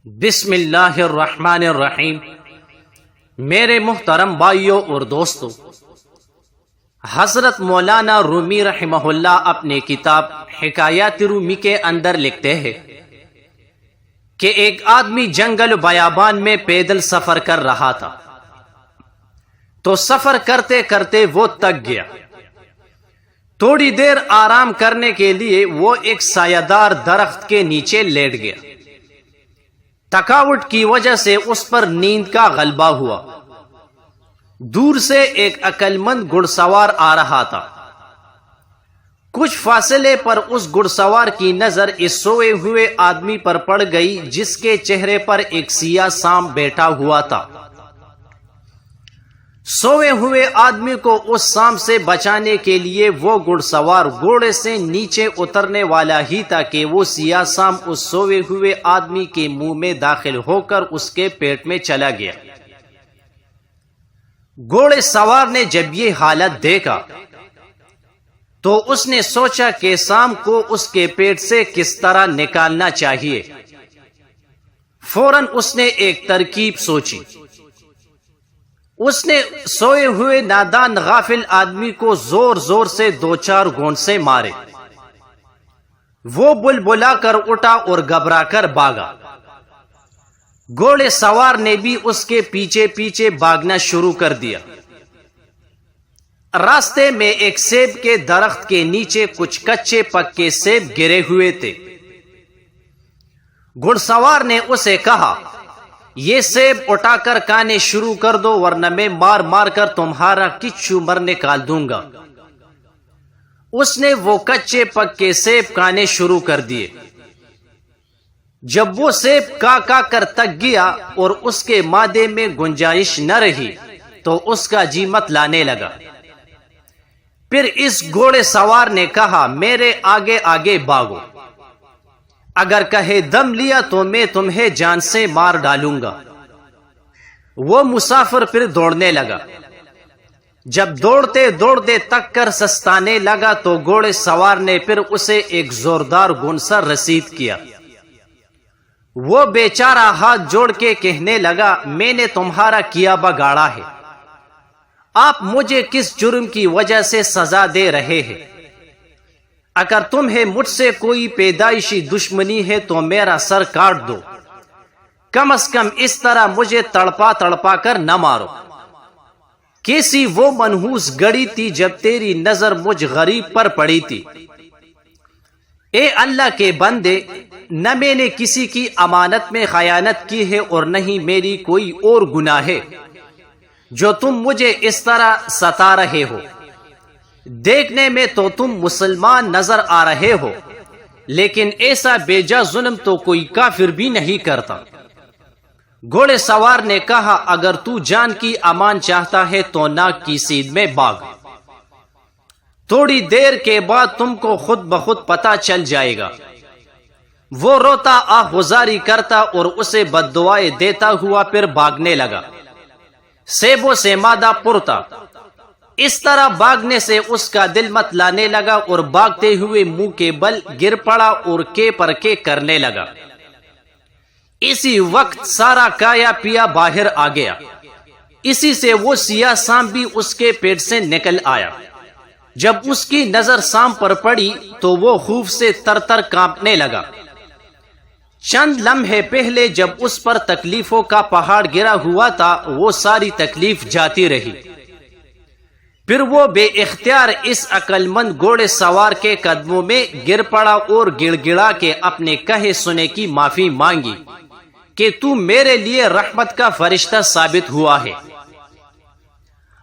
بسم اللہ الرحمن الرحیم۔ میرے محترم بھائیوں اور دوستوں، حضرت مولانا رومی رحمہ اللہ اپنے کتاب حکایات رومی کے اندر لکھتے ہیں کہ ایک آدمی جنگل بیابان میں پیدل سفر کر رہا تھا، تو سفر کرتے کرتے وہ تک گیا۔ تھوڑی دیر آرام کرنے کے لیے وہ ایک سایہ دار درخت کے نیچے لیٹ گیا۔ تھکاوٹ کی وجہ سے اس پر نیند کا غلبہ ہوا۔ دور سے ایک عقل مند گھڑ سوار آ رہا تھا۔ کچھ فاصلے پر اس گھڑ سوار کی نظر اس سوئے ہوئے آدمی پر پڑ گئی جس کے چہرے پر ایک سیاہ سانپ بیٹھا ہوا تھا۔ سوئے ہوئے آدمی کو اس سانپ سے بچانے کے لیے وہ گھڑ سوار گھوڑے سے نیچے اترنے والا ہی تھا کہ وہ سیاہ سانپ اس سوئے ہوئے آدمی کے منہ میں داخل ہو کر اس کے پیٹ میں چلا گیا۔ گھوڑے سوار نے جب یہ حالت دیکھا تو اس نے سوچا کہ سانپ کو اس کے پیٹ سے کس طرح نکالنا چاہیے۔ فوراً اس نے ایک ترکیب سوچی۔ اس نے سوئے ہوئے نادان غافل آدمی کو زور زور سے دو چار گھونسے مارے۔ وہ بلبلا کر اٹھا اور گھبرا کر بھاگا۔ گھوڑے سوار نے بھی اس کے پیچھے پیچھے بھاگنا شروع کر دیا۔ راستے میں ایک سیب کے درخت کے نیچے کچھ کچے پکے سیب گرے ہوئے تھے۔ گھڑ سوار نے اسے کہا، یہ سیب اٹھا کر کھانے شروع کر دو ورنہ میں مار مار کر تمہارا کچھو مر نکال دوں گا۔ اس نے وہ کچے پکے سیب کھانے شروع کر دیے۔ جب وہ سیب کا کر تک گیا اور اس کے معدے میں گنجائش نہ رہی تو اس کا جی مت لانے لگا۔ پھر اس گھوڑے سوار نے کہا، میرے آگے آگے بھاگو، اگر کہے دم لیا تو میں تمہیں جان سے مار ڈالوں گا۔ وہ مسافر پھر دوڑنے لگا۔ جب دوڑتے دوڑتے تک کر سستانے لگا تو گھوڑے سوار نے پھر اسے ایک زوردار گھونسا رسید کیا۔ وہ بیچارہ ہاتھ جوڑ کے کہنے لگا، میں نے تمہارا کیا بگاڑا ہے، آپ مجھے کس جرم کی وجہ سے سزا دے رہے ہیں؟ اگر تمہیں مجھ سے کوئی پیدائشی دشمنی ہے تو میرا سر کاٹ دو، کم از کم اس طرح مجھے تڑپا تڑپا کر نہ مارو۔ کیسی وہ منحوس گھڑی تھی جب تیری نظر مجھ غریب پر پڑی تھی۔ اے اللہ کے بندے، نہ میں نے کسی کی امانت میں خیانت کی ہے اور نہ ہی میری کوئی اور گناہ ہے جو تم مجھے اس طرح ستا رہے ہو۔ دیکھنے میں تو تم مسلمان نظر آ رہے ہو، لیکن ایسا بے جا ظلم تو کوئی کافر بھی نہیں کرتا۔ گھوڑے سوار نے کہا، اگر تو جان کی امان چاہتا ہے تو ناک کی سیدھ میں بھاگ، تھوڑی دیر کے بعد تم کو خود بخود پتہ چل جائے گا۔ وہ روتا آہوزاری کرتا اور اسے بد دعائیں دیتا ہوا پھر بھاگنے لگا۔ سیبوں سے مادہ پرتا۔ اس طرح بھاگنے سے اس کا دل مت لانے لگا اور بھاگتے ہوئے منہ کے بل گر پڑا اور کے پر کے کرنے لگا۔ اسی وقت سارا کایا پیا باہر آ گیا۔ اسی سے وہ سیاہ سانپ بھی اس کے پیٹ سے نکل آیا۔ جب اس کی نظر سانپ پر پڑی تو وہ خوف سے تر تر کانپنے لگا۔ چند لمحے پہلے جب اس پر تکلیفوں کا پہاڑ گرا ہوا تھا وہ ساری تکلیف جاتی رہی۔ پھر وہ بے اختیار اس عقل مند گھوڑے سوار کے قدموں میں گر پڑا اور گڑ گڑا کے اپنے کہے سنے کی معافی مانگی کہ تو میرے لیے رحمت کا فرشتہ ثابت ہوا ہے۔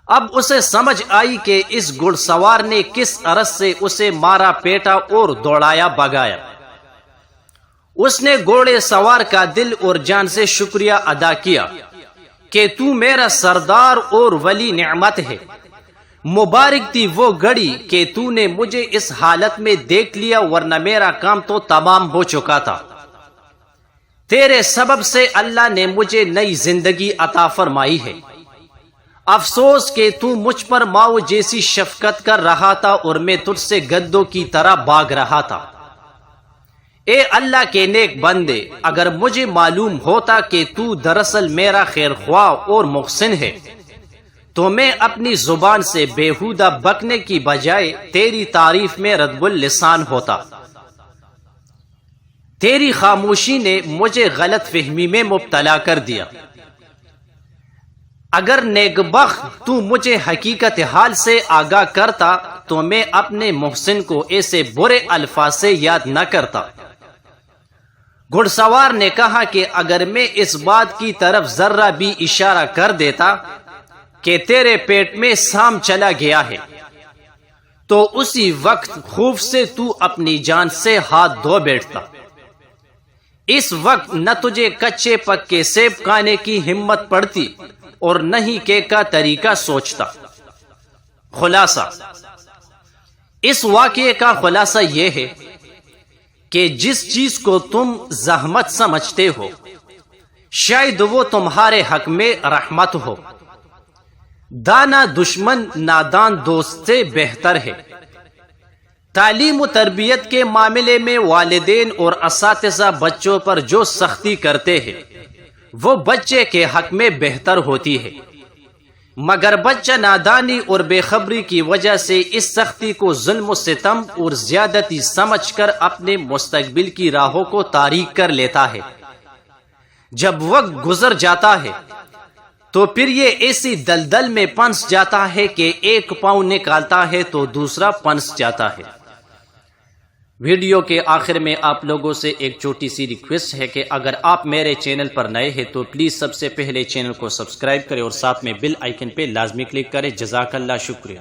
اب اسے سمجھ آئی کہ اس گھڑ سوار نے کس عرض سے اسے مارا پیٹا اور دوڑایا بگایا۔ اس نے گھوڑے سوار کا دل اور جان سے شکریہ ادا کیا کہ تو میرا سردار اور ولی نعمت ہے۔ مبارک تھی وہ گھڑی کہ تو نے مجھے اس حالت میں دیکھ لیا ورنہ میرا کام تو تمام ہو چکا تھا۔ تیرے سبب سے اللہ نے مجھے نئی زندگی عطا فرمائی ہے۔ افسوس کہ تو مجھ پر ماؤ جیسی شفقت کر رہا تھا اور میں تجھ سے گدوں کی طرح بھاگ رہا تھا۔ اے اللہ کے نیک بندے، اگر مجھے معلوم ہوتا کہ تو دراصل میرا خیر خواہ اور محسن ہے تو میں اپنی زبان سے بیہودہ بکنے کی بجائے تیری تعریف میں ردب اللسان ہوتا۔ تیری خاموشی نے مجھے غلط فہمی میں مبتلا کر دیا۔ اگر نیک بخت تو مجھے حقیقت حال سے آگاہ کرتا تو میں اپنے محسن کو ایسے برے الفاظ سے یاد نہ کرتا۔ گھڑ سوار نے کہا کہ اگر میں اس بات کی طرف ذرہ بھی اشارہ کر دیتا کہ تیرے پیٹ میں سام چلا گیا ہے تو اسی وقت خوف سے تو اپنی جان سے ہاتھ دھو بیٹھتا۔ اس وقت نہ تجھے کچے پکے سیب کھانے کی ہمت پڑتی اور نہ ہی کیک کا طریقہ سوچتا۔ خلاصہ، اس واقعے کا خلاصہ یہ ہے کہ جس چیز کو تم زحمت سمجھتے ہو شاید وہ تمہارے حق میں رحمت ہو۔ دانا دشمن نادان دوست سے بہتر ہے۔ تعلیم و تربیت کے معاملے میں والدین اور اساتذہ بچوں پر جو سختی کرتے ہیں وہ بچے کے حق میں بہتر ہوتی ہے، مگر بچہ نادانی اور بے خبری کی وجہ سے اس سختی کو ظلم و ستم اور زیادتی سمجھ کر اپنے مستقبل کی راہوں کو تاریک کر لیتا ہے۔ جب وقت گزر جاتا ہے تو پھر یہ ایسی دلدل میں پھنس جاتا ہے کہ ایک پاؤں نکالتا ہے تو دوسرا پھنس جاتا ہے۔ ویڈیو کے آخر میں آپ لوگوں سے ایک چھوٹی سی ریکویسٹ ہے کہ اگر آپ میرے چینل پر نئے ہیں تو پلیز سب سے پہلے چینل کو سبسکرائب کریں اور ساتھ میں بیل آئیکن پہ لازمی کلک کریں۔ جزاک اللہ، شکریہ۔